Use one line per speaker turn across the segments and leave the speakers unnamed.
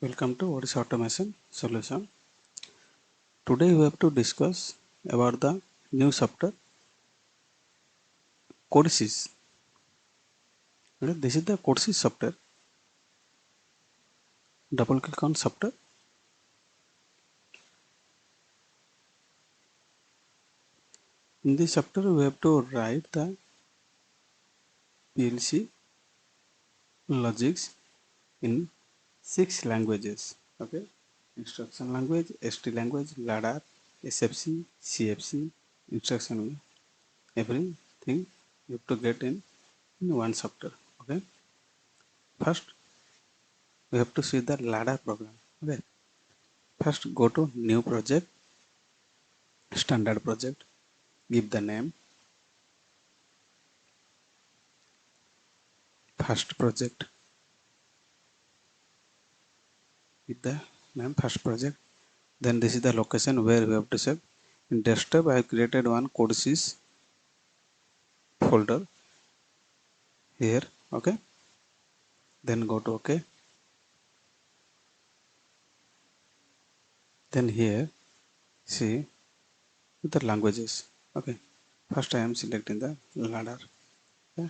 Welcome to what is automation solution. Today we have to discuss about the new software codesys. Okay, this is the codesys software. Double click on software. In this software we have to write the PLC logics in 6 languages. Okay, instruction language, ST language, ladder, SFC, CFC, instruction, everything you have to get in one software. Okay, first we have to see the ladder program. Okay, first go to new project, standard project, give the name, first project, with the name first project. Then this is the location where we have to save. In desktop I have created one codesys folder here. Okay, then go to OK. Then here see the languages. Okay, first I am selecting the ladder. Okay.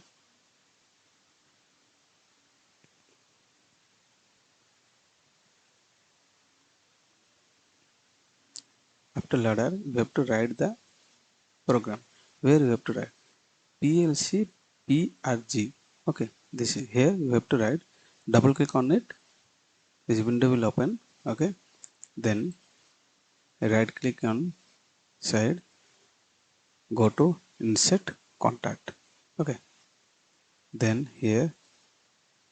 After ladder we have to write the program where we have to write PLC PRG. Okay, this is here you have to write. Double click on it, this window will open. Okay, then right click on side, go to insert contact. Okay, then here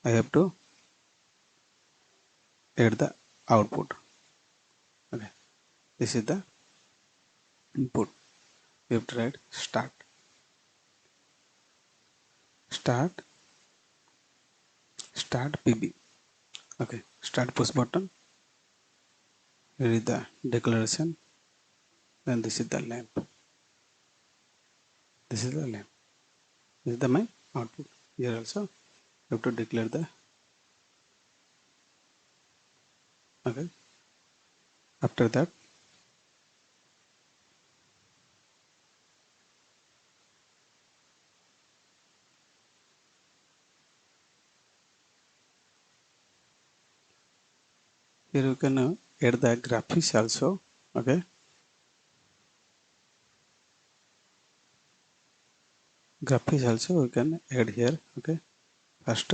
I have to add the output. Okay, this is the input. We have to write start PB. Okay, start push button. Here is the declaration. Then this is the lamp. This is the lamp. This is the my output. Here also you have to declare the. Okay, after that here you can add the graphics also. Okay, graphics also we can add here. Okay, first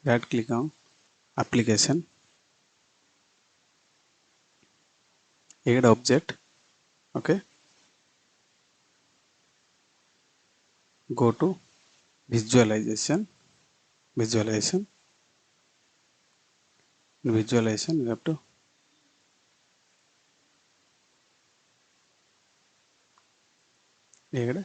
right click on application, add object. Okay, go to visualization. In visualization you have to add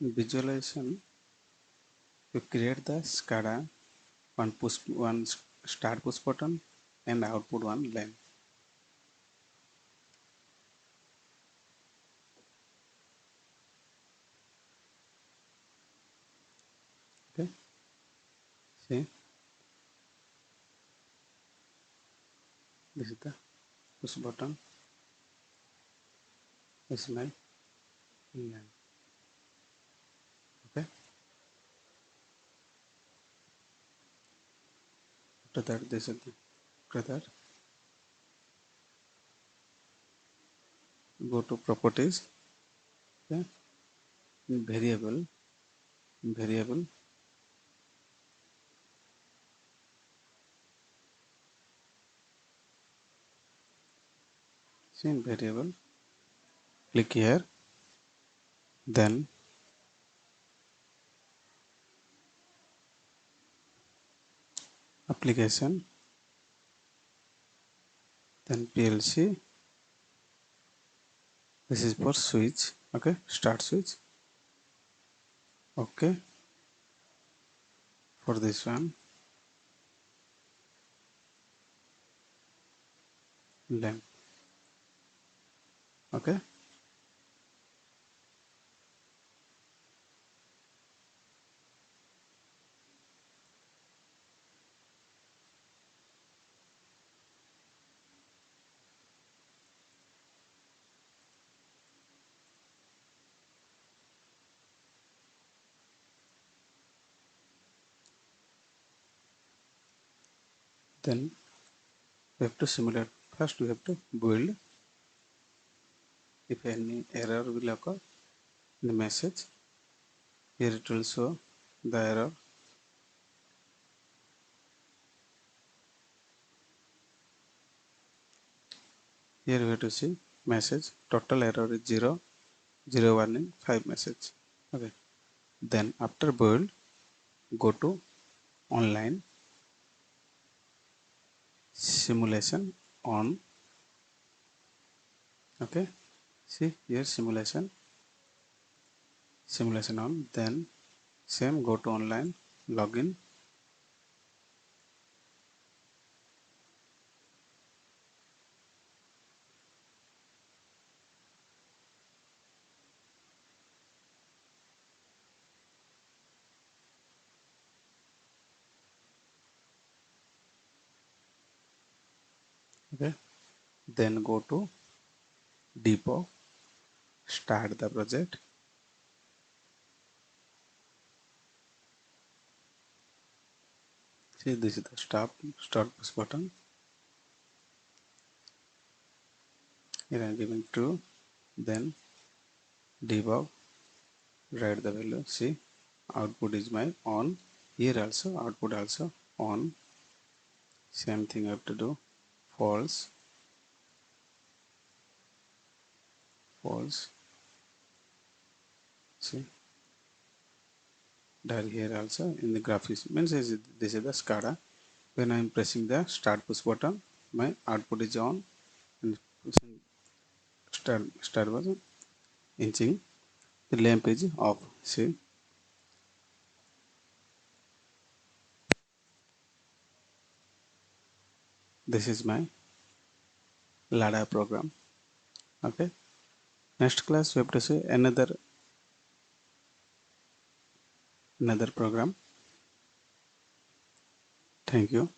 visualization. You create the SCADA, one start push button and output one lamp. Okay, see this is the push button. This is my lamp. Okay, after that this is the after that go to properties. Okay, variable see in variable, click here, then application, then PLC. This is for switch. Okay, start switch. Okay, for this one, length. Okay, then we have to simulate. First, we have to build. If any error will occur in the message, here it will show the error. Here we have to see message total error is 0, 0 warning, 5 message. Okay. Then after build, go to online simulation on. Okay. See here simulation on. Then same go to online login. Okay. Then go to depot, start the project. See this is the start push button. Here I am giving true. Then debug, write the value. See output is my on. Here also output also on. Same thing I have to do. False, false. See that here also in the graphics means this is the SCADA. When I am pressing the start push button, my output is on, and pushing start button, inching, the lamp is off. See this is my LADA program. Okay. Next class we have to see another program. Thank you.